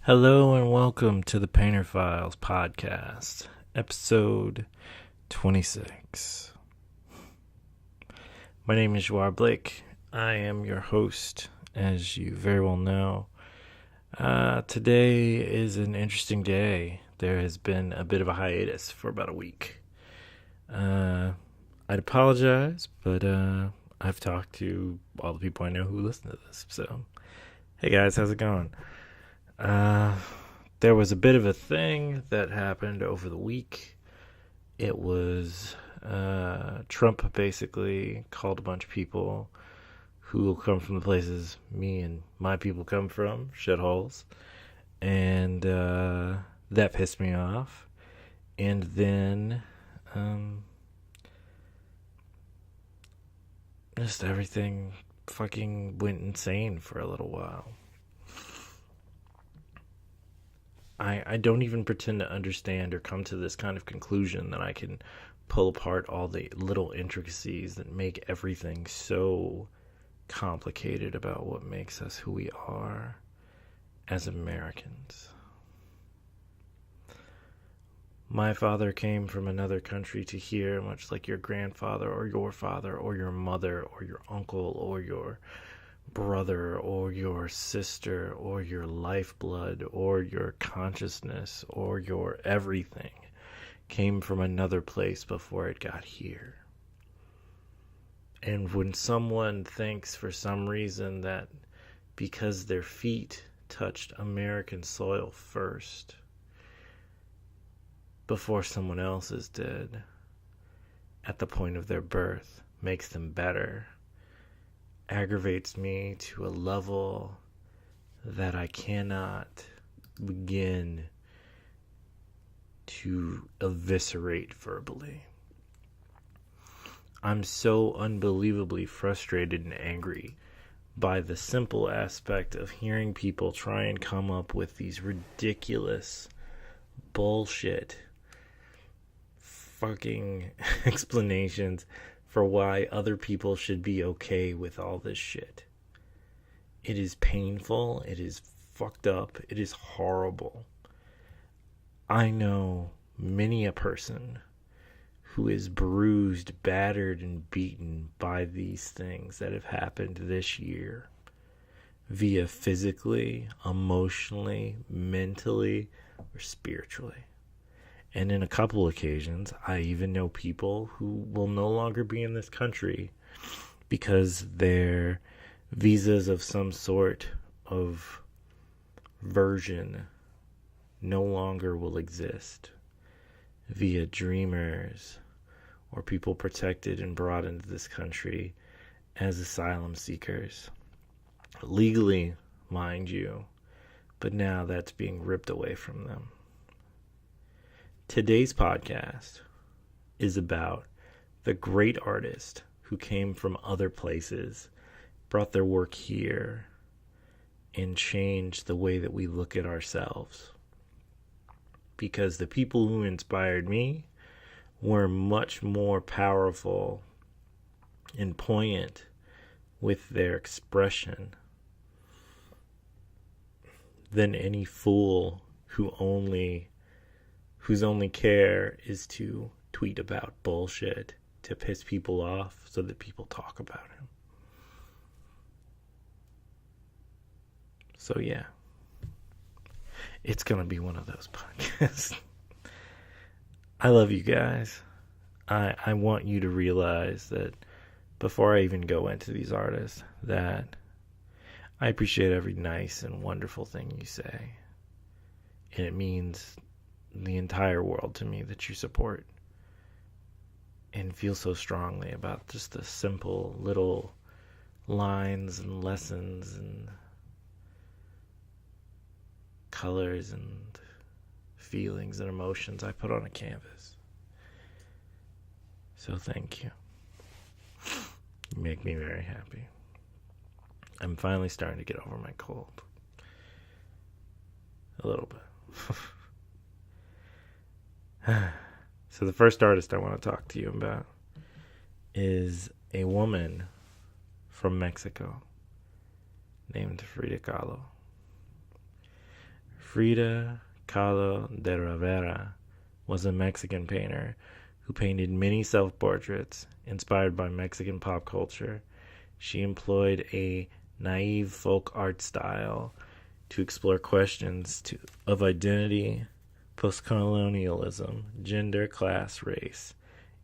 Hello and welcome to the Painter Files podcast, episode 26. My name is Joar Blake. I am your host, as you very well know. Today is an interesting day. There has been a bit of a hiatus for about a week. I'd apologize, but I've talked to all the people I know who listen to this. So, hey guys, how's it going? There was a bit of a thing that happened over the week. It was Trump basically called a bunch of people who come from the places me and my people come from, shitholes, and that pissed me off. And then just everything fucking went insane for a little while. I don't even pretend to understand or come to this kind of conclusion that I can pull apart all the little intricacies that make everything so complicated about what makes us who we are as Americans. My father came from another country to here, much like your grandfather or your mother or your uncle or your brother or your sister or your lifeblood or your consciousness or your everything came from another place before it got here. And when someone thinks for some reason that because their feet touched American soil first before someone else's did at the point of their birth makes them better, aggravates me to a level that I cannot begin to eviscerate verbally. I'm so unbelievably frustrated and angry by the simple aspect of hearing people try and come up with these ridiculous bullshit fucking explanations for why other people should be okay with all this shit. It is painful. It is fucked up. It is horrible. I know many a person who is bruised, battered, and beaten by these things that have happened this year, via physically, emotionally, mentally, or spiritually. And in a couple occasions, I even know people who will no longer be in this country because their visas of some sort of version no longer will exist via dreamers or people protected and brought into this country as asylum seekers. Legally, mind you, but now that's being ripped away from them. Today's podcast is about the great artist who came from other places, brought their work here, and changed the way that we look at ourselves. Because the people who inspired me were much more powerful and poignant with their expression than any fool whose only care is to tweet about bullshit to piss people off so that people talk about him. So yeah, it's gonna be one of those podcasts. I love you guys. I want you to realize that before I even go into these artists, that I appreciate every nice and wonderful thing you say. And it means the entire world to me that you support and feel so strongly about just the simple little lines and lessons and colors and feelings and emotions I put on a canvas. So thank you. You make me very happy. I'm finally starting to get over my cold. A little bit. So the first artist I want to talk to you about is a woman from Mexico named Frida Kahlo. Frida Kahlo de Rivera was a Mexican painter who painted many self-portraits inspired by Mexican pop culture. She employed a naive folk art style to explore questions of identity, post-colonialism, gender, class, race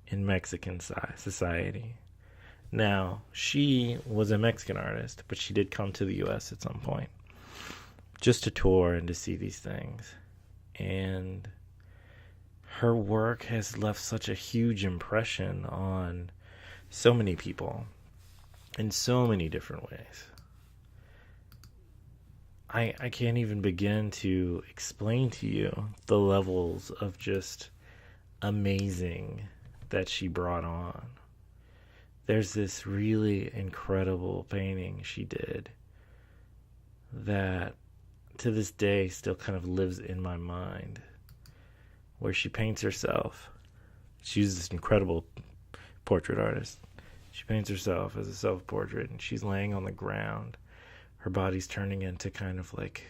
in Mexican society. Now, she was a Mexican artist, but she did come to the U.S. at some point just to tour and to see these things. And her work has left such a huge impression on so many people in so many different ways. I can't even begin to explain to you the levels of just amazing that she brought on. There's this really incredible painting she did that to this day still kind of lives in my mind, where she paints herself. She's this incredible portrait artist. She paints herself as a self-portrait, and she's laying on the ground. Her body's turning into kind of like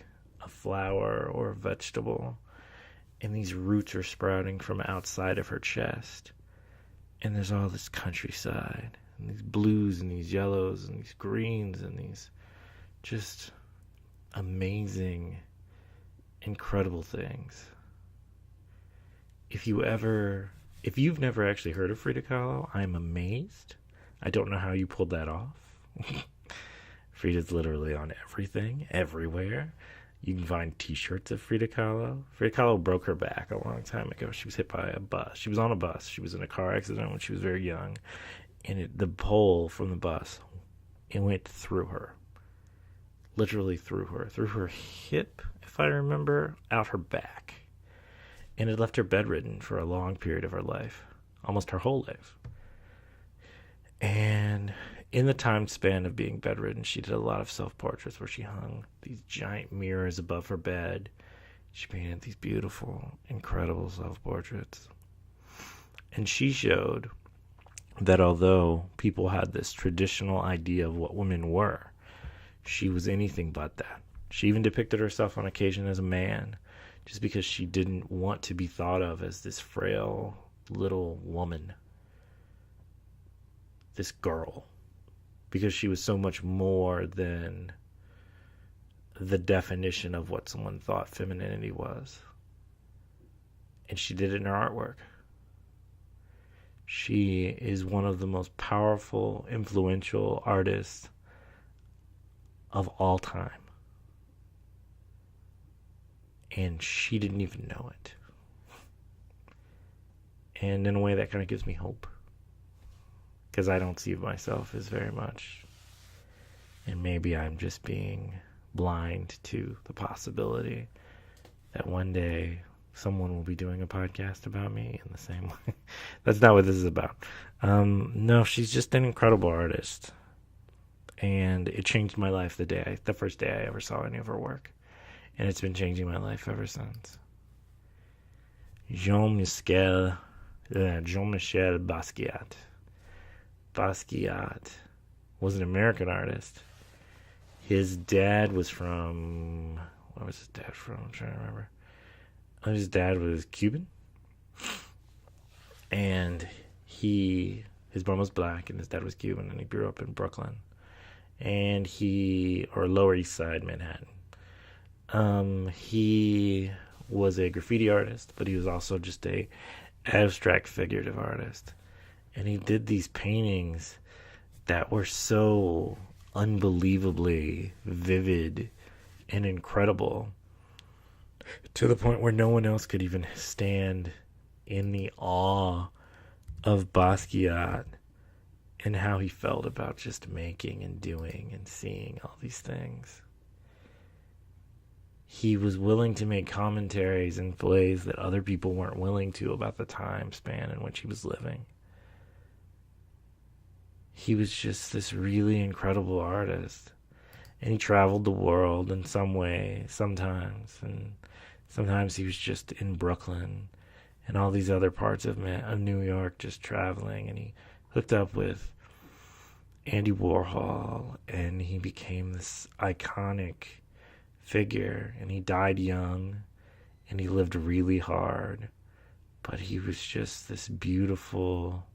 a flower or a vegetable, and these roots are sprouting from outside of her chest. And there's all this countryside, and these blues and these yellows and these greens and these just amazing, incredible things. If you've never actually heard of Frida Kahlo, I'm amazed. I don't know how you pulled that off. Frida's literally on everything, everywhere. You can find t-shirts of Frida Kahlo. Frida Kahlo broke her back a long time ago. She was hit by a bus. She was on a bus. She was in a car accident when she was very young. And the pole from the bus, it went through her. Literally through her hip, if I remember, out her back. And it left her bedridden for a long period of her life. Almost her whole life. And in the time span of being bedridden, she did a lot of self-portraits where she hung these giant mirrors above her bed. She painted these beautiful, incredible self-portraits. And she showed that although people had this traditional idea of what women were, she was anything but that. She even depicted herself on occasion as a man, just because she didn't want to be thought of as this frail little woman, this girl, because she was so much more than the definition of what someone thought femininity was. And she did it in her artwork. She is one of the most powerful, influential artists of all time. And she didn't even know it. And in a way that kind of gives me hope, because I don't see myself as very much. And maybe I'm just being blind to the possibility that one day someone will be doing a podcast about me in the same way. That's not what this is about. No, she's just an incredible artist. And it changed my life the first day I ever saw any of her work. And it's been changing my life ever since. Jean-Michel Basquiat. Basquiat was an American artist. His dad was from... Where was his dad from? I'm trying to remember. His dad was Cuban. And his mom was black and his dad was Cuban, and he grew up in Brooklyn. And or Lower East Side, Manhattan. He was a graffiti artist, but he was also just a abstract figurative artist. And he did these paintings that were so unbelievably vivid and incredible, to the point where no one else could even stand in the awe of Basquiat and how he felt about just making and doing and seeing all these things. He was willing to make commentaries in ways that other people weren't willing to about the time span in which he was living. He was just this really incredible artist. And he traveled the world in some way, sometimes. And sometimes he was just in Brooklyn and all these other parts of New York, just traveling. And he hooked up with Andy Warhol, and he became this iconic figure, and he died young, and he lived really hard, but he was just this beautiful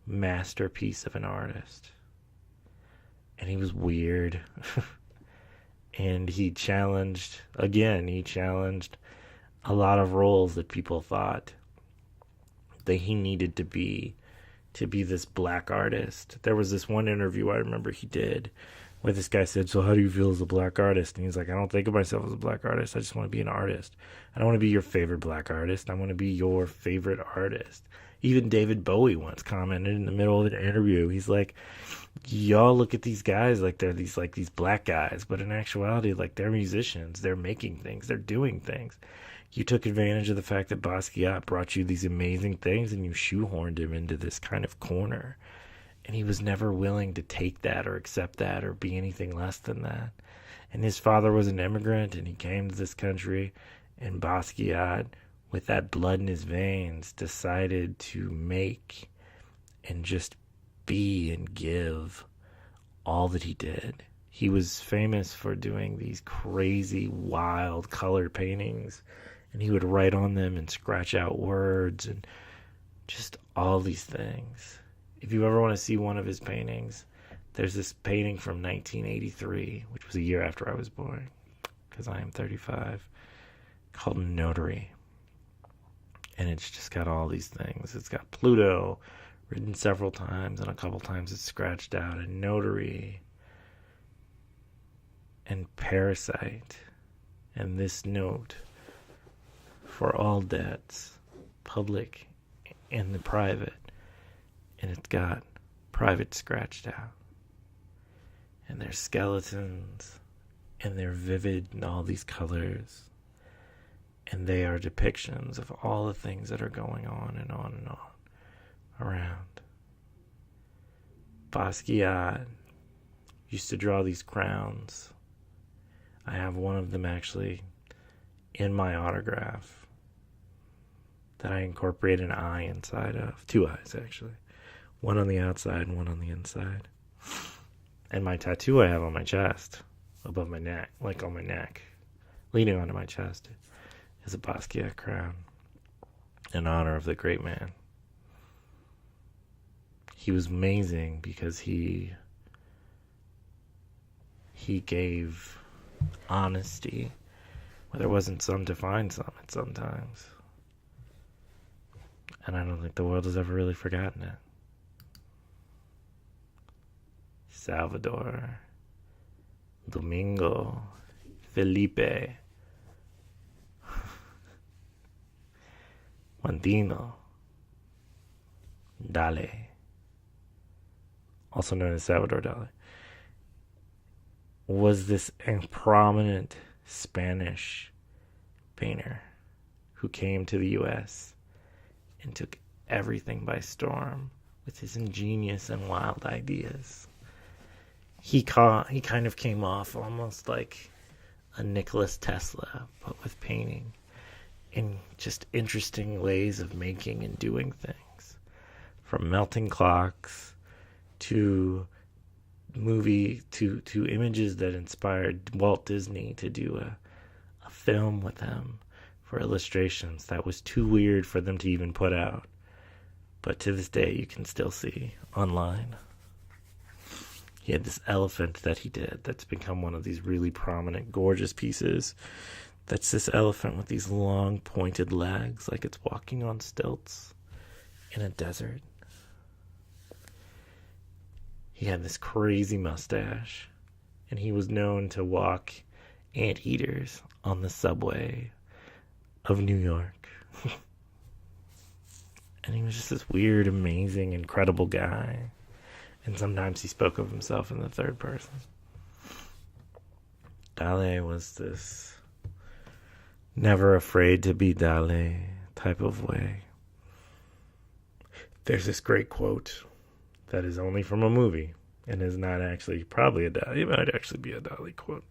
masterpiece of an artist. And he was weird. And he challenged a lot of roles that people thought that he needed to be this black artist. There was this one interview I remember he did where this guy said, "So how do you feel as a black artist?" And he's like, "I don't think of myself as a black artist. I just want to be an artist. I don't want to be your favorite black artist. I want to be your favorite artist." Even David Bowie once commented in the middle of an interview, he's like, "Y'all look at these guys like they're these black guys, but in actuality, like, they're musicians. They're making things. They're doing things. You took advantage of the fact that Basquiat brought you these amazing things, and you shoehorned him into this kind of corner." And he was never willing to take that or accept that or be anything less than that. And his father was an immigrant, and he came to this country, and Basquiat, with that blood in his veins, decided to make and just be and give all that he did. He was famous for doing these crazy, wild color paintings, and he would write on them and scratch out words and just all these things. If you ever want to see one of his paintings, there's this painting from 1983, which was a year after I was born, because I am 35, called Notary. And it's just got all these things. It's got Pluto written several times, and a couple times it's scratched out, and Notary, and Parasite, and this note: "For all debts, public and the private." And it's got private scratched out. And there's skeletons, and they're vivid in all these colors. And they are depictions of all the things that are going on and on and on around. Basquiat used to draw these crowns. I have one of them actually in my autograph that I incorporate an eye inside of. 2 eyes, actually. One on the outside and one on the inside. And my tattoo I have on my chest, above my neck, like on my neck, leaning onto my chest, is a Basquiat crown in honor of the great man. He was amazing because he gave honesty where there wasn't some to find some at sometimes. And I don't think the world has ever really forgotten it. Salvador, Domingo, Felipe, Juantino, Dali, also known as Salvador Dali, was this prominent Spanish painter who came to the U.S. and took everything by storm with his ingenious and wild ideas. He kind of came off almost like a Nicholas Tesla, but with painting, in just interesting ways of making and doing things. From melting clocks to to images that inspired Walt Disney to do a film with him for illustrations that was too weird for them to even put out. But to this day, you can still see online. He had this elephant that he did that's become one of these really prominent, gorgeous pieces. That's this elephant with these long, pointed legs, like it's walking on stilts in a desert. He had this crazy mustache, and he was known to walk anteaters on the subway of New York. And he was just this weird, amazing, incredible guy. And sometimes he spoke of himself in the third person. Dali was this never afraid to be Dali type of way. There's this great quote that is only from a movie and is not actually probably a Dali. It might actually be a Dali quote.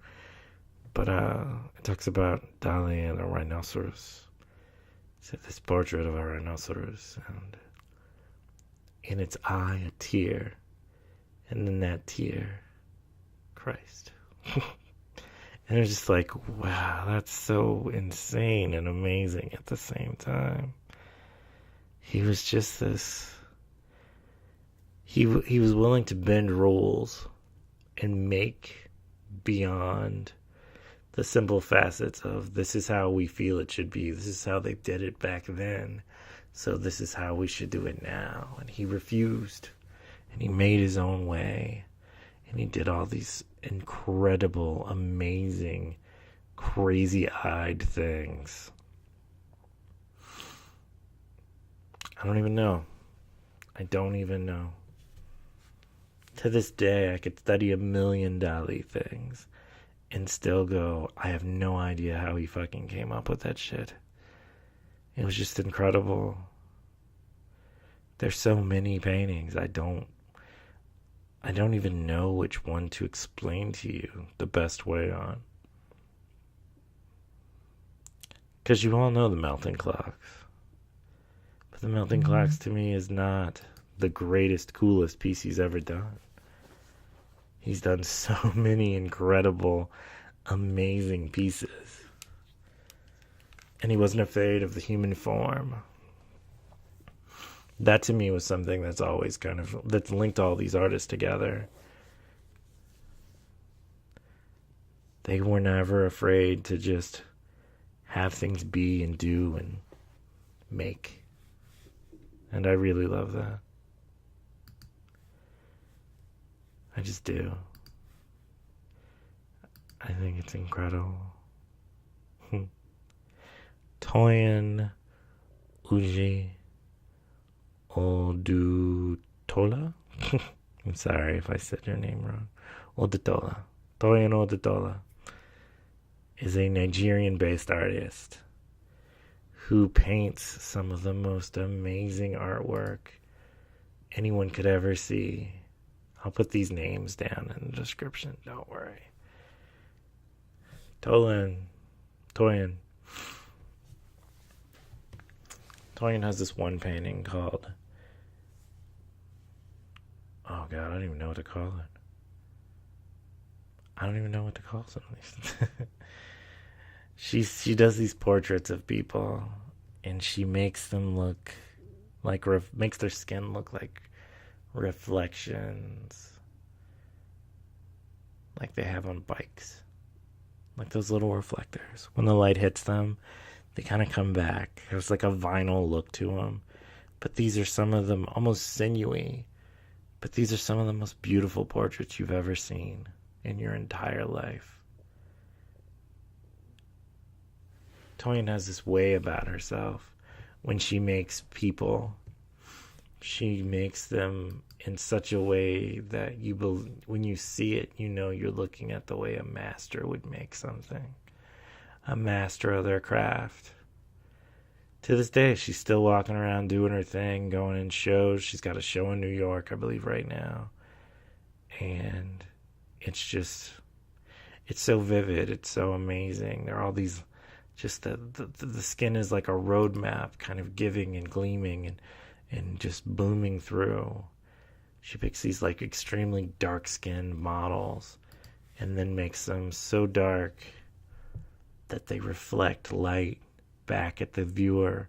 But it talks about Dali and a rhinoceros. It's this portrait of a rhinoceros, and in its eye a tear, and in that tear, Christ. And it was just like, wow, that's so insane and amazing at the same time. He was just this. He was willing to bend rules and make beyond the simple facets of this is how we feel it should be. This is how they did it back then. So this is how we should do it now. And he refused. And he made his own way. And he did all these incredible, amazing, crazy-eyed things. I don't even know. I don't even know. To this day, I could study a million Dali things and still go, I have no idea how he fucking came up with that shit. It was just incredible. There's so many paintings. I don't even know which one to explain to you the best way on. Because you all know the melting clocks. But the melting clocks to me is not the greatest, coolest piece he's ever done. He's done so many incredible, amazing pieces. And he wasn't afraid of the human form. That to me was something that's always that's linked all these artists together. They were never afraid to just have things be and do and make. And I really love that. I just do. I think it's incredible. Toyin Uji Odutola? I'm sorry if I said your name wrong. Odutola. Toyin Odutola is a Nigerian-based artist who paints some of the most amazing artwork anyone could ever see. I'll put these names down in the description. Don't worry. Toyin has this one painting called... Oh, God, I don't even know what to call it. I don't even know what to call some of these. She does these portraits of people, and she makes them look like... makes their skin look like reflections like they have on bikes, like those little reflectors. When the light hits them, they kind of come back. There's like a vinyl look to them. But these are some of them, almost sinewy, but these are some of the most beautiful portraits you've ever seen in your entire life. Toyin has this way about herself. When she makes people, she makes them in such a way that when you see it, you know you're looking at the way a master would make something. A master of their craft. To this day, she's still walking around doing her thing, going in shows. She's got a show in New York, I believe, right now. And it's just, it's so vivid. It's so amazing. There are all these, just the skin is like a roadmap, kind of giving and gleaming and just booming through. She picks these like extremely dark-skinned models and then makes them so dark that they reflect light back at the viewer,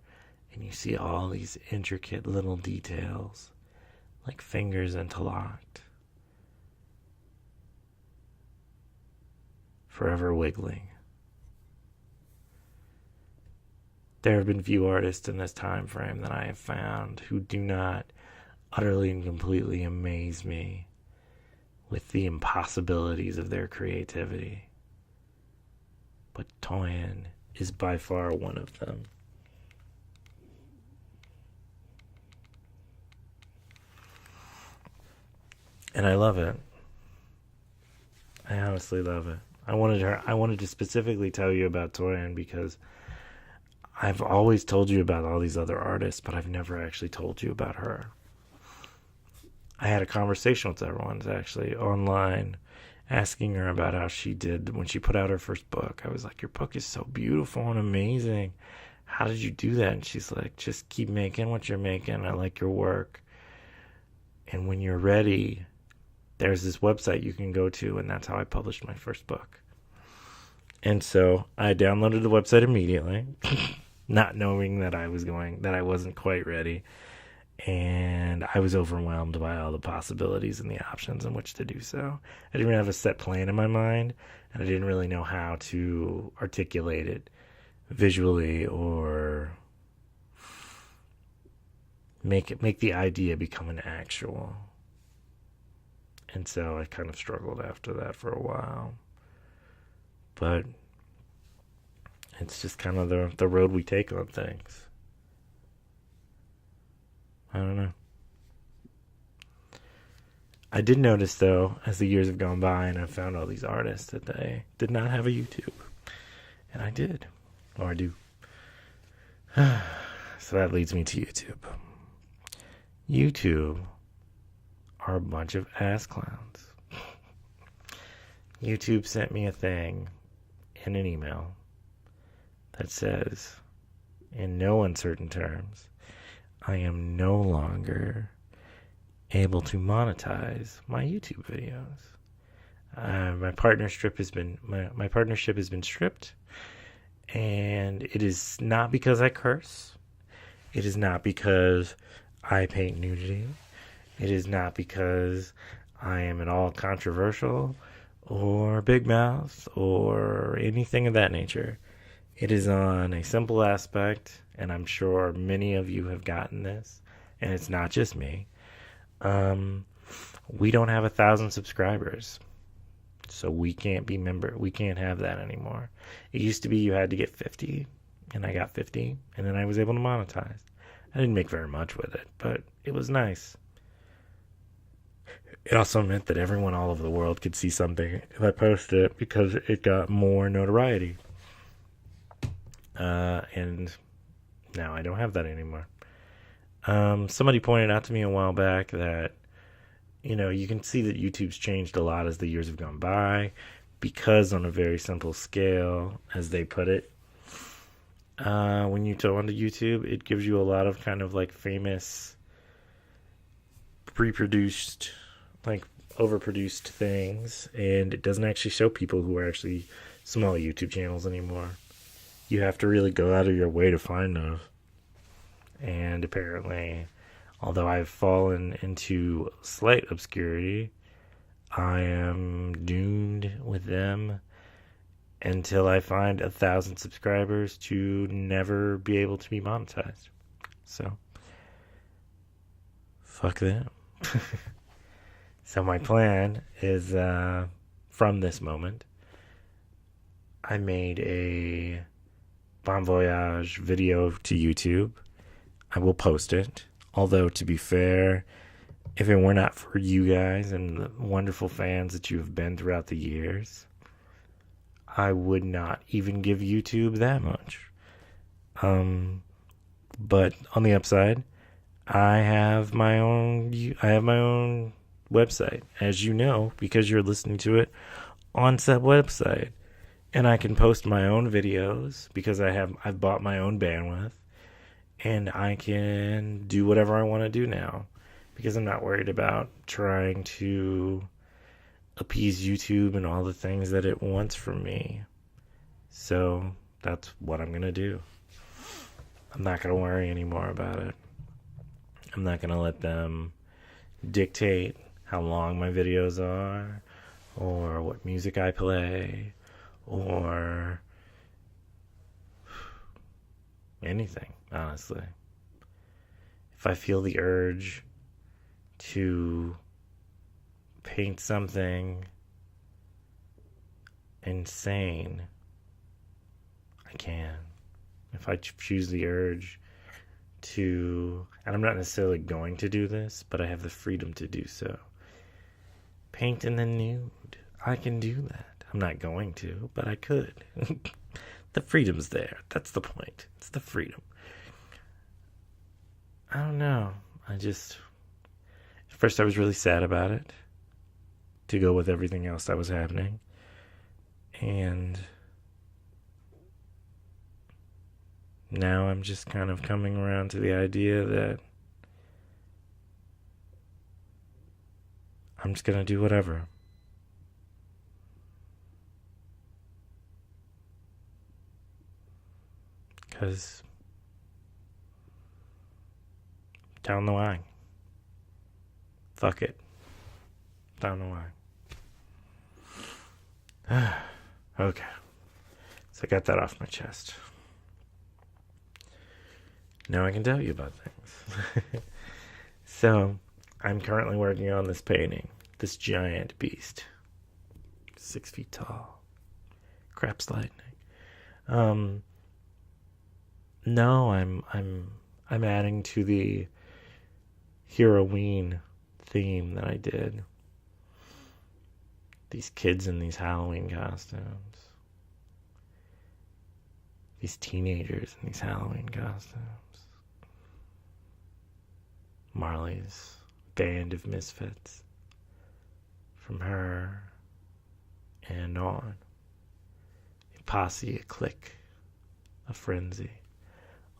and you see all these intricate little details like fingers interlocked, forever wiggling. There have been few artists in this time frame that I have found who do not utterly and completely amaze me with the impossibilities of their creativity. But Toyin is by far one of them. And I love it. I honestly love it. I wanted to specifically tell you about Toyin because I've always told you about all these other artists, but I've never actually told you about her. I had a conversation with everyone actually online, asking her about how she did when she put out her first book. I was like, your book is so beautiful and amazing. How did you do that? And she's like, just keep making what you're making. I like your work. And when you're ready, there's this website you can go to, and that's how I published my first book. And so I downloaded the website immediately, not knowing that I wasn't quite ready. And I was overwhelmed by all the possibilities and the options in which to do so. I didn't really have a set plan in my mind, and I didn't really know how to articulate it visually or make the idea become an actual. And so I kind of struggled after that for a while. But it's just kind of the road we take on things. I don't know. I did notice, though, as the years have gone by and I've found all these artists, that they did not have a YouTube. And I did. Or I do. So that leads me to YouTube. YouTube are a bunch of ass clowns. YouTube sent me a thing in an email that says, in no uncertain terms, I am no longer able to monetize my YouTube videos. My partnership has been stripped, and it is not because I curse. It is not because I paint nudity. It is not because I am at all controversial or big mouth or anything of that nature. It is on a simple aspect, and I'm sure many of you have gotten this, and it's not just me. We don't have 1,000 subscribers, so we can't have that anymore. It used to be you had to get 50, and I got 50, and then I was able to monetize. I didn't make very much with it, but it was nice. It also meant that everyone all over the world could see something if I posted it because it got more notoriety. And now I don't have that anymore. Somebody pointed out to me a while back that, you can see that YouTube's changed a lot as the years have gone by because on a very simple scale, as they put it, when you go onto YouTube, it gives you a lot of kind of like famous, pre-produced, like overproduced things, and it doesn't actually show people who are actually small YouTube channels anymore. You have to really go out of your way to find those. And apparently, although I've fallen into slight obscurity, I am doomed with them until I find 1,000 subscribers to never be able to be monetized. So, fuck them. So my plan is, from this moment, I made a Bon Voyage video to YouTube. I will post it. Although, to be fair, if it were not for you guys and the wonderful fans that you have been throughout the years, I would not even give YouTube that much. But on the upside, I have my own website, as you know, because you're listening to it on said website. And I can post my own videos because I've bought my own bandwidth, and I can do whatever I want to do now because I'm not worried about trying to appease YouTube and all the things that it wants from me. So that's what I'm going to do. I'm not going to worry anymore about it. I'm not going to let them dictate how long my videos are or what music I play or anything, honestly. If I feel the urge to paint something insane, I can. If I choose the urge to, and I'm not necessarily going to do this, but I have the freedom to do so. Paint in the nude. I can do that. I'm not going to, but I could. The freedom's there. That's the point. It's the freedom. I don't know. At first I was really sad about it, to go with everything else that was happening. And now I'm just kind of coming around to the idea that I'm just going to do whatever. Because down the line. Fuck it. Down the line. Okay. So I got that off my chest. Now I can tell you about things. So, I'm currently working on this painting. This giant beast. 6 feet tall. Craps lightning. No, I'm adding to the Halloween theme that I did. These kids in these Halloween costumes. These teenagers in these Halloween costumes. Marley's band of misfits. From her and on. A posse, a clique, a frenzy.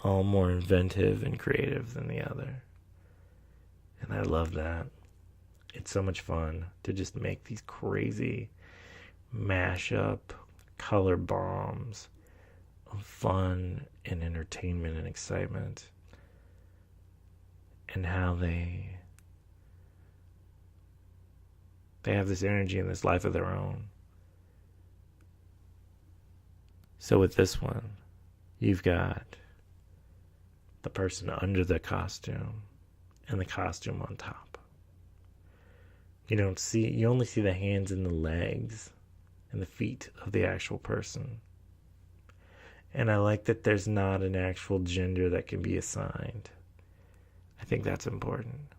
All more inventive and creative than the other. And I love that. It's so much fun to just make these crazy mashup color bombs of fun and entertainment and excitement. And how they have this energy and this life of their own. So with this one, you've got the person under the costume and the costume on top. You only see the hands and the legs and the feet of the actual person. And I like that there's not an actual gender that can be assigned. I think that's important.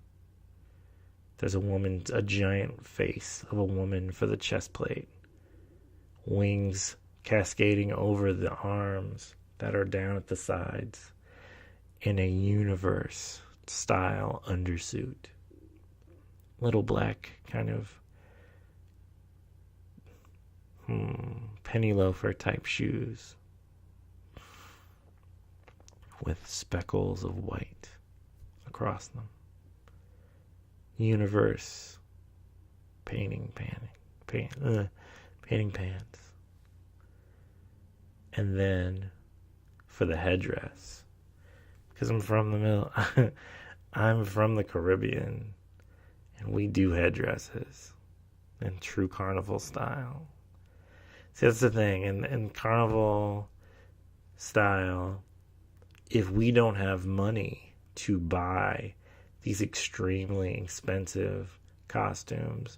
There's a giant face of a woman for the chest plate. Wings cascading over the arms that are down at the sides. In a universe style undersuit. Little black kind of penny loafer type shoes. With speckles of white across them. Universe painting pants. And then for the headdress, because I'm from the middle, I'm from the Caribbean, and we do headdresses in true carnival style. See, that's the thing. In carnival style, if we don't have money to buy these extremely expensive costumes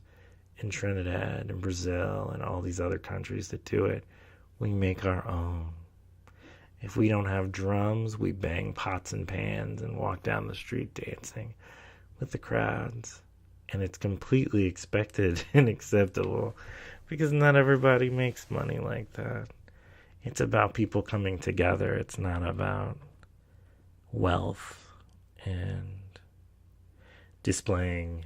in Trinidad and Brazil and all these other countries that do it, we make our own. If we don't have drums, we bang pots and pans and walk down the street dancing with the crowds. And it's completely expected and acceptable because not everybody makes money like that. It's about people coming together. It's not about wealth and displaying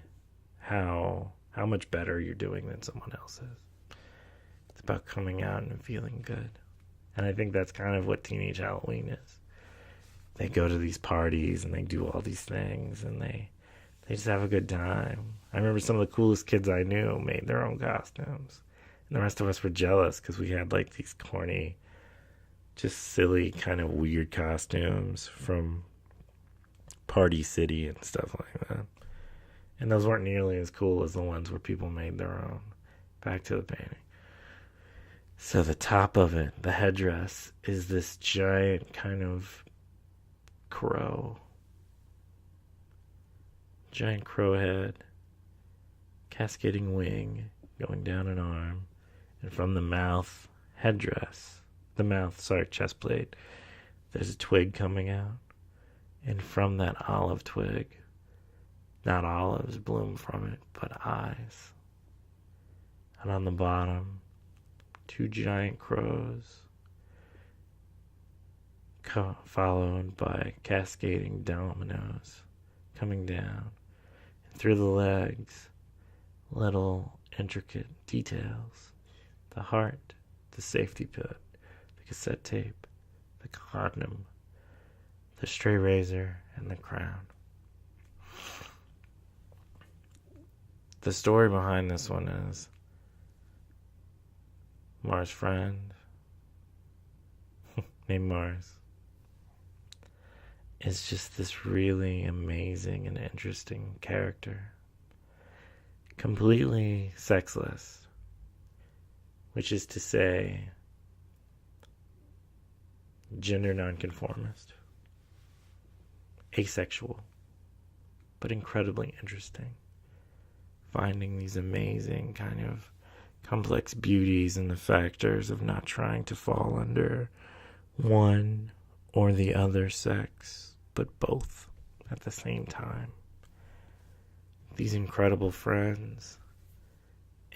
how much better you're doing than someone else is. It's about coming out and feeling good. And I think that's kind of what Teenage Halloween is. They go to these parties and they do all these things and they just have a good time. I remember some of the coolest kids I knew made their own costumes. And the rest of us were jealous because we had like these corny, just silly kind of weird costumes from Party City and stuff like that. And those weren't nearly as cool as the ones where people made their own. Back to the painting. So the top of it, the headdress, is this giant kind of crow. Giant crow head. Cascading wing going down an arm. And from the mouth, chest plate, there's a twig coming out. And from that olive twig, not olives bloom from it, but eyes. And on the bottom, 2 giant crows, followed by cascading dominoes coming down. And through the legs, little intricate details. The heart, the safety pin, the cassette tape, the condom, the stray razor, and the crown. The story behind this one is Mars' friend, named Mars, is just this really amazing and interesting character. Completely sexless, which is to say, gender nonconformist, asexual, but incredibly interesting. Finding these amazing kind of complex beauties in the factors of not trying to fall under one or the other sex, but both at the same time. These incredible friends,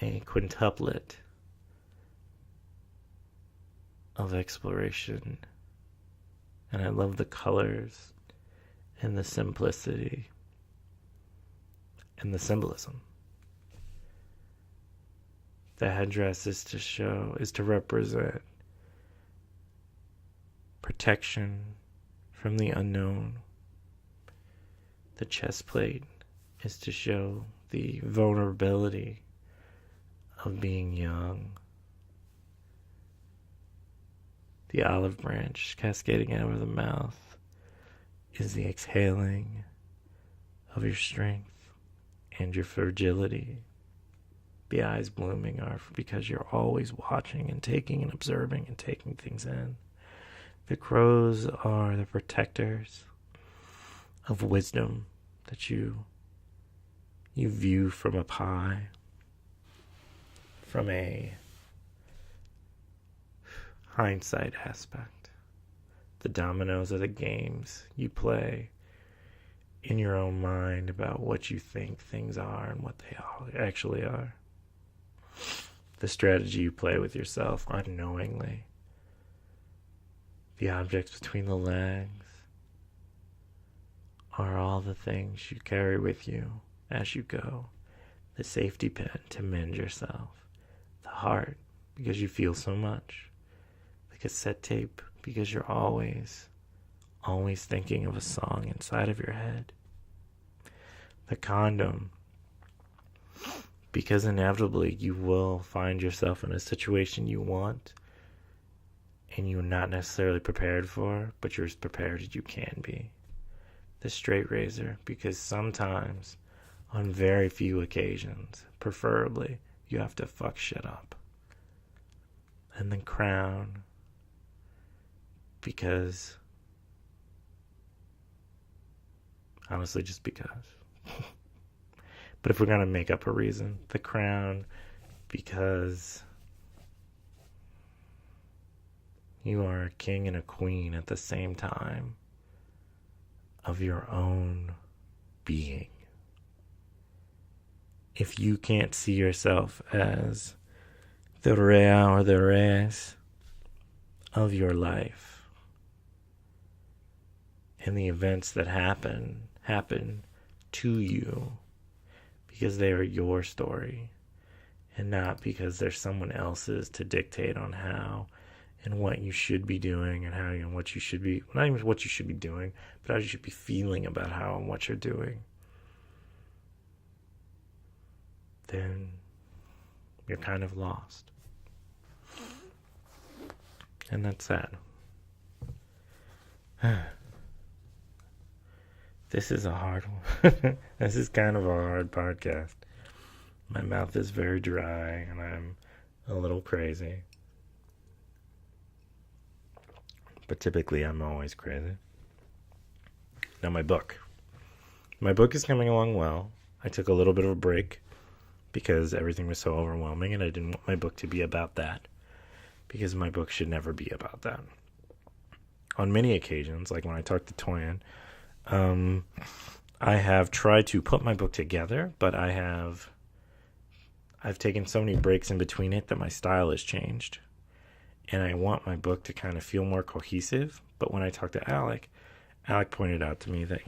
a quintuplet of exploration, and I love the colors and the simplicity and the symbolism. The headdress is to represent protection from the unknown. The chest plate is to show the vulnerability of being young. The olive branch cascading out of the mouth is the exhaling of your strength and your fragility. The eyes blooming are because you're always watching and taking and observing and taking things in. The crows are the protectors of wisdom that you view from up high, from a hindsight aspect. The dominoes are the games you play in your own mind about what you think things are and what they actually are. The strategy you play with yourself unknowingly. The objects between the legs are all the things you carry with you as you go. The safety pin to mend yourself. The heart, because you feel so much. The cassette tape, because you're always thinking of a song inside of your head. The condom, because inevitably you will find yourself in a situation you want and you're not necessarily prepared for, but you're as prepared as you can be. The straight razor, because sometimes, on very few occasions, preferably, you have to fuck shit up. And the crown, because, honestly, just because. But if we're going to make up a reason, the crown, because you are a king and a queen at the same time of your own being. If you can't see yourself as the rea or the res of your life, and the events that happen to you because they are your story and not because there's someone else's to dictate on how and what you should be doing and how and what you should be, not even what you should be doing, but how you should be feeling about how and what you're doing, then you're kind of lost. And that's sad. This is a hard one. This is kind of a hard podcast. My mouth is very dry and I'm a little crazy. But typically I'm always crazy. Now my book. My book is coming along well. I took a little bit of a break because everything was so overwhelming and I didn't want my book to be about that. Because my book should never be about that. On many occasions, like when I talked to Toyin, I have tried to put my book together, but I've taken so many breaks in between it that my style has changed. And I want my book to kind of feel more cohesive. But when I talked to Alec pointed out to me that,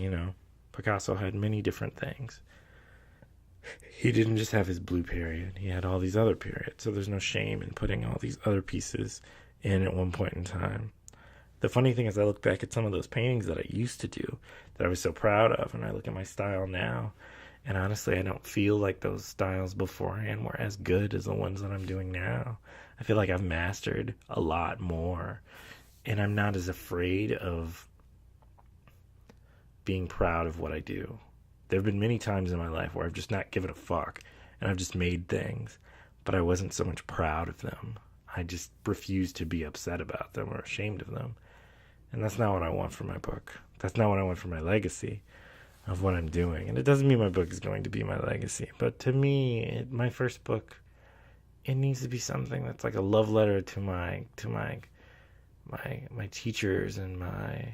Picasso had many different things. He didn't just have his blue period. He had all these other periods. So there's no shame in putting all these other pieces in at one point in time. The funny thing is I look back at some of those paintings that I used to do that I was so proud of, and I look at my style now, And honestly, I don't feel like those styles beforehand were as good as the ones that I'm doing now. I feel like I've mastered a lot more. And I'm not as afraid of being proud of what I do. There have been many times in my life where I've just not given a fuck and I've just made things, but I wasn't so much proud of them. I just refused to be upset about them or ashamed of them. And that's not what I want for my book. That's not what I want for my legacy of what I'm doing. And it doesn't mean my book is going to be my legacy, but to me, my first book, it needs to be something that's like a love letter to my teachers and my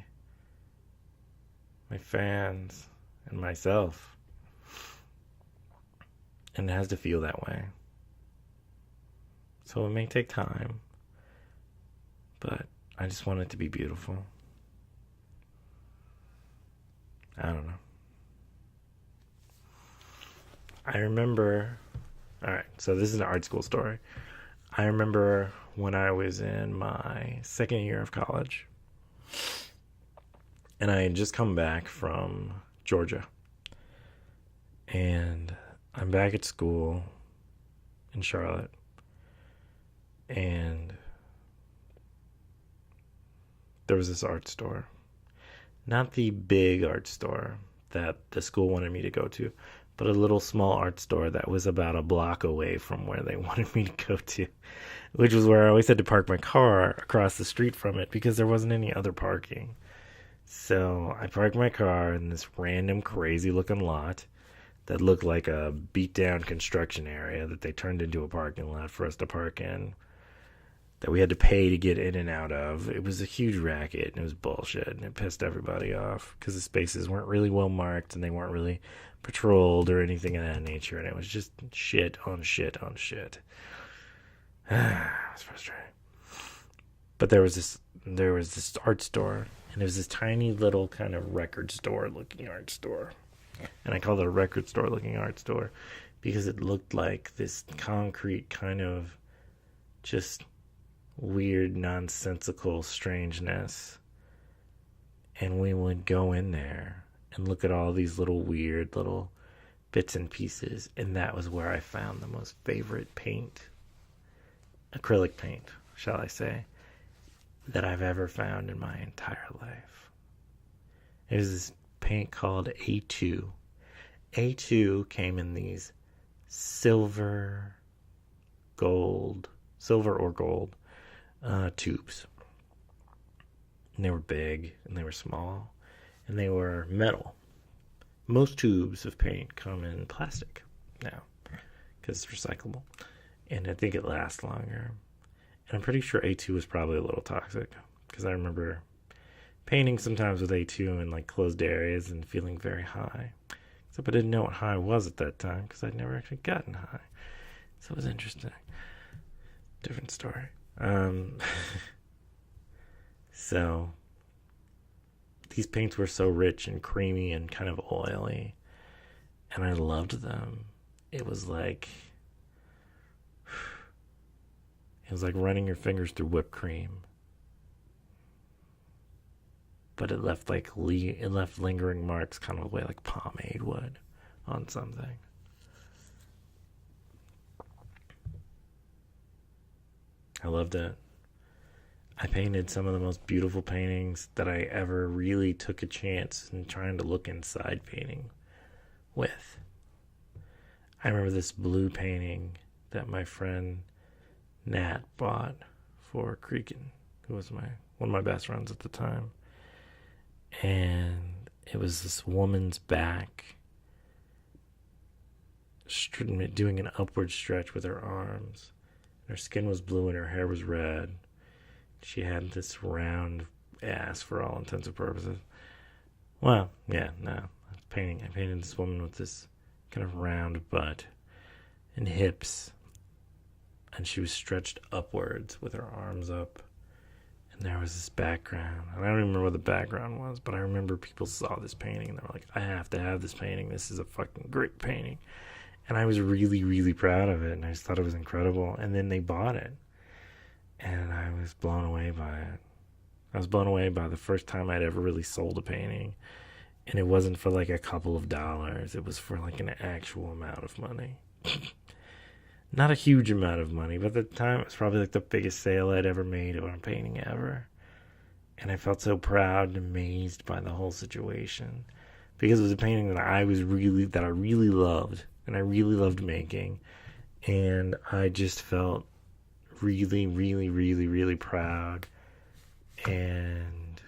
fans and myself. And it has to feel that way. So it may take time, but I just want it to be beautiful. I don't know. I remember, alright, so this is an art school story. I remember when I was in my second year of college, and I had just come back from Georgia. And I'm back at school in Charlotte. And there was this art store. Not the big art store that the school wanted me to go to, but a little small art store that was about a block away from where they wanted me to go to, which was where I always had to park my car across the street from it because there wasn't any other parking. So I parked my car in this random crazy looking lot that looked like a beat down construction area that they turned into a parking lot for us to park in, that we had to pay to get in and out of. It was a huge racket, and it was bullshit, and it pissed everybody off because the spaces weren't really well marked and they weren't really patrolled or anything of that nature, and it was just shit on shit on shit. It was frustrating. But there was this art store, and it was this tiny little kind of record store looking art store. And I called it a record store looking art store because it looked like this concrete kind of just weird, nonsensical strangeness. And we would go in there and look at all these little weird little bits and pieces. And that was where I found the most favorite paint, acrylic paint, shall I say, that I've ever found in my entire life. It was this paint called A2. A2 came in these silver or gold tubes. And they were big and they were small and they were metal. Most tubes of paint come in plastic now because it's recyclable, and I think it lasts longer. And I'm pretty sure A2 was probably a little toxic because I remember painting sometimes with A2 in like closed areas and feeling very high. Except I didn't know what high was at that time because I'd never actually gotten high. So it was interesting. Different story. So these paints were so rich and creamy and kind of oily, and I loved them. It was like running your fingers through whipped cream. But it left lingering marks kind of the way like pomade would on something. I loved it. I painted some of the most beautiful paintings that I ever really took a chance in trying to look inside painting with. I remember this blue painting that my friend Nat bought for Creakin', who was one of my best friends at the time. And it was this woman's back doing an upward stretch with her arms. Her skin was blue and her hair was red. She had this round ass for all intents and purposes. Well, yeah, no. I painted this woman with this kind of round butt and hips. And she was stretched upwards with her arms up. And there was this background. And I don't even remember what the background was, but I remember people saw this painting and they were like, I have to have this painting. This is a fucking great painting. And I was really, really proud of it. And I just thought it was incredible. And then they bought it. And I was blown away by it. I was blown away by the first time I'd ever really sold a painting. And it wasn't for like a couple of dollars. It was for like an actual amount of money. Not a huge amount of money, but at the time it was probably like the biggest sale I'd ever made on a painting ever. And I felt so proud and amazed by the whole situation because it was a painting that I really loved and I really loved making. And I just felt really, really, really, really proud and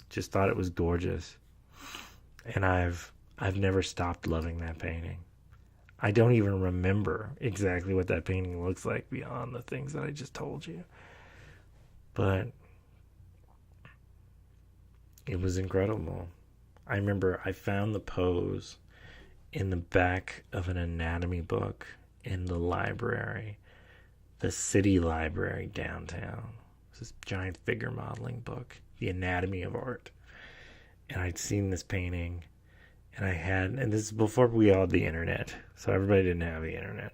just thought it was gorgeous. And I've never stopped loving that painting. I don't even remember exactly what that painting looks like beyond the things that I just told you. But it was incredible. I remember I found the pose in the back of an anatomy book in the library, the city library downtown. It's this giant figure modeling book, The Anatomy of Art. And I'd seen this painting, and this is before we all had the internet, so everybody didn't have the internet.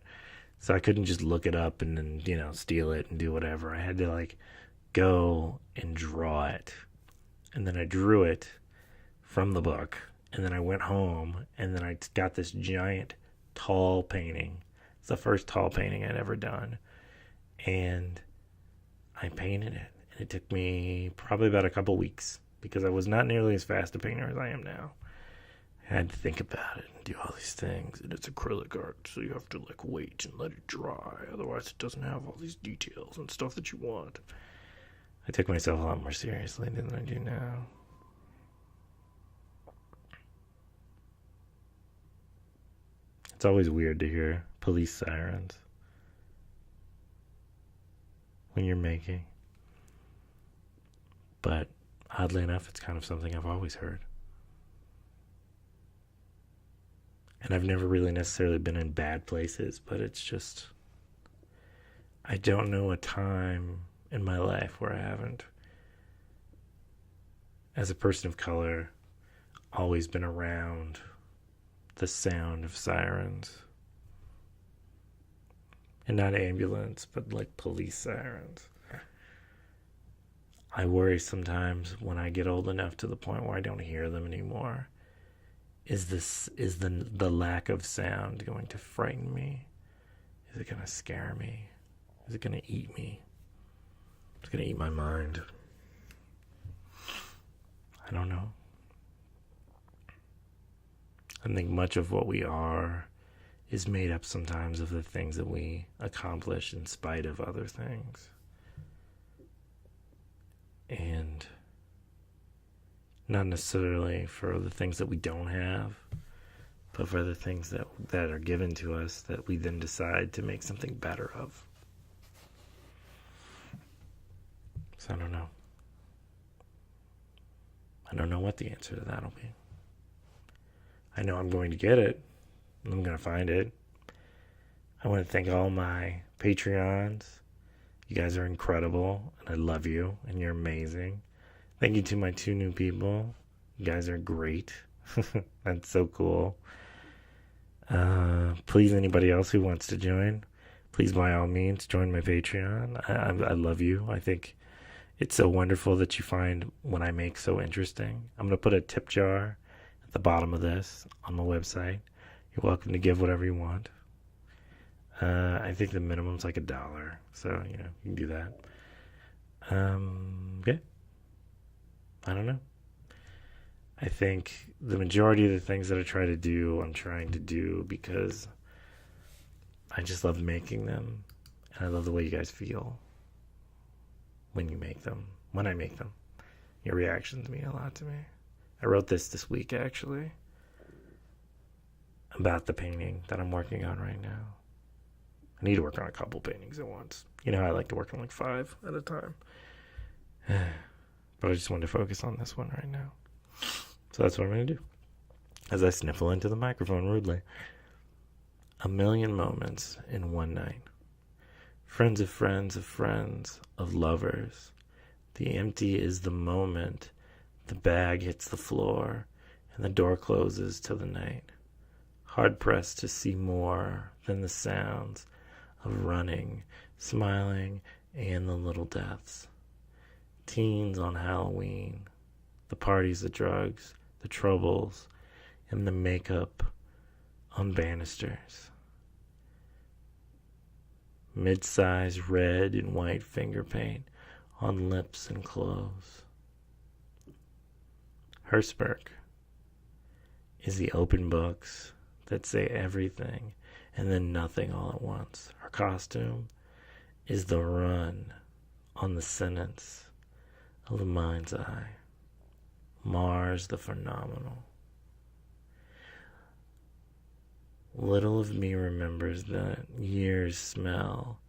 So I couldn't just look it up and then, steal it and do whatever. I had to, like, go and draw it. And then I drew it from the book. And then I went home, and then I got this giant, tall painting. It's the first tall painting I'd ever done. And I painted it. And it took me probably about a couple weeks because I was not nearly as fast a painter as I am now. I had to think about it and do all these things. And it's acrylic art, so you have to like wait and let it dry. Otherwise it doesn't have all these details and stuff that you want. I took myself a lot more seriously than I do now. It's always weird to hear police sirens when you're making. But oddly enough, it's kind of something I've always heard. And I've never really necessarily been in bad places, but it's just, I don't know a time in my life where I haven't, as a person of color, always been around the sound of sirens. And not ambulance, but like police sirens. I worry sometimes when I get old enough to the point where I don't hear them anymore. Is the lack of sound going to frighten me? Is it going to scare me? Is it going to eat me? It's going to eat my mind. I don't know. I think much of what we are is made up sometimes of the things that we accomplish in spite of other things. And not necessarily for the things that we don't have, but for the things that are given to us that we then decide to make something better of. So I don't know. I don't know what the answer to that'll be. I know I'm going to get it. I'm going to find it. I want to thank all my Patreons. You guys are incredible, and I love you, and you're amazing. Thank you to my 2 new people. You guys are great. That's so cool. Please, anybody else who wants to join, please by all means join my Patreon. I love you. I think it's so wonderful that you find what I make so interesting. I'm going to put a tip jar at the bottom of this on my website. You're welcome to give whatever you want. I think the minimum's like $1, so you can do that. Okay. I don't know. I think the majority of the things that I try to do, I'm trying to do because I just love making them, and I love the way you guys feel when you make them, when I make them. Your reactions mean a lot to me. I wrote this week, actually, about the painting that I'm working on right now. I need to work on a couple paintings at once. You know, I like to work on like 5 at a time. But I just wanted to focus on this one right now. So that's what I'm going to do. As I sniffle into the microphone rudely. 1,000,000 moments in one night. Friends of friends of friends of lovers. The empty is the moment the bag hits the floor and the door closes till the night. Hard pressed to see more than the sounds of running, smiling, and the little deaths. Teens on Halloween, the parties, the drugs, the troubles, and the makeup on banisters. Mid-size red and white finger paint on lips and clothes. Her smirk is the open books that say everything and then nothing all at once. Her costume is the run on the sentence of the mind's eye. Mars the phenomenal. Little of me remembers the year's smell,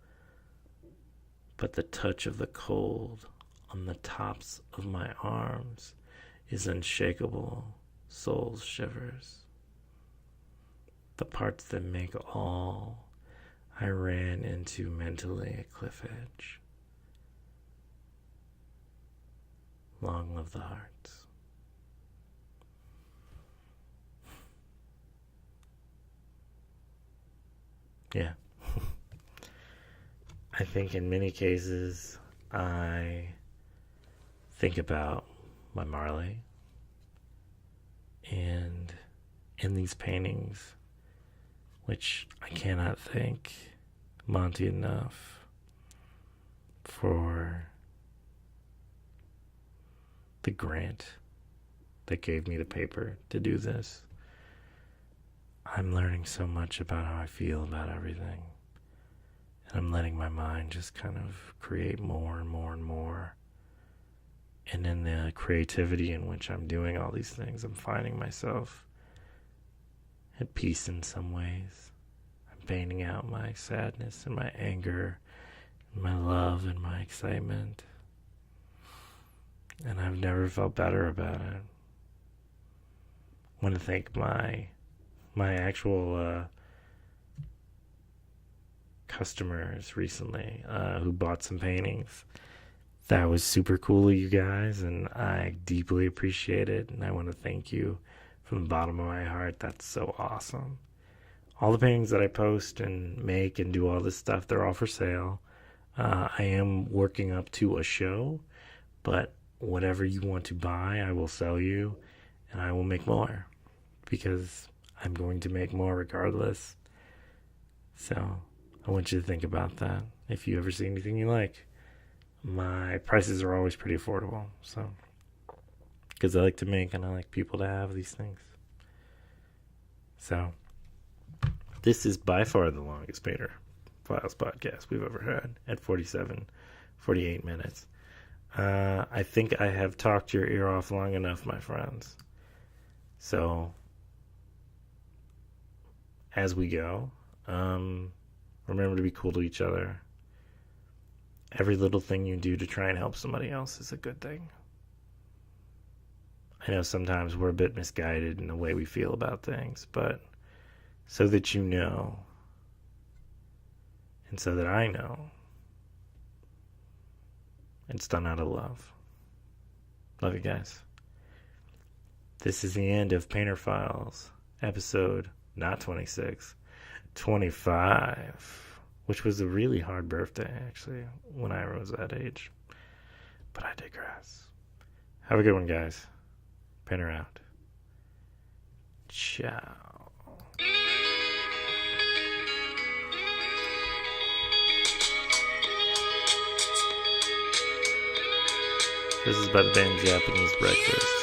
but the touch of the cold on the tops of my arms is unshakable soul's shivers. The parts that make all I ran into mentally at cliff edge. Long live the hearts. Yeah. I think in many cases I think about my Marley, and in these paintings, which I cannot thank Monty enough for the grant that gave me the paper to do this. I'm learning so much about how I feel about everything. And I'm letting my mind just kind of create more and more and more. And in the creativity in which I'm doing all these things, I'm finding myself at peace in some ways. I'm painting out my sadness and my anger, and my love and my excitement. And I've never felt better about it. I want to thank my actual customers recently who bought some paintings. That was super cool of you guys, and I deeply appreciate it, and I want to thank you from the bottom of my heart. That's so awesome. All the paintings that I post and make and do all this stuff, they're all for sale. I am working up to a show, but whatever you want to buy, I will sell you, and I will make more, because I'm going to make more regardless. So I want you to think about that. If you ever see anything you like, my prices are always pretty affordable. So, because I like to make and I like people to have these things. So, this is by far the longest Painter Files podcast we've ever had at 48 minutes. I think I have talked your ear off long enough, my friends. So, as we go, remember to be cool to each other. Every little thing you do to try and help somebody else is a good thing. I know sometimes we're a bit misguided in the way we feel about things, but so that you know, and so that I know, it's done out of love. Love you guys. This is the end of Painter Files, episode not 26, 25, which was a really hard birthday, actually, when I was that age. But I digress. Have a good one, guys. Painter out. Ciao. This is by the band Japanese Breakfast.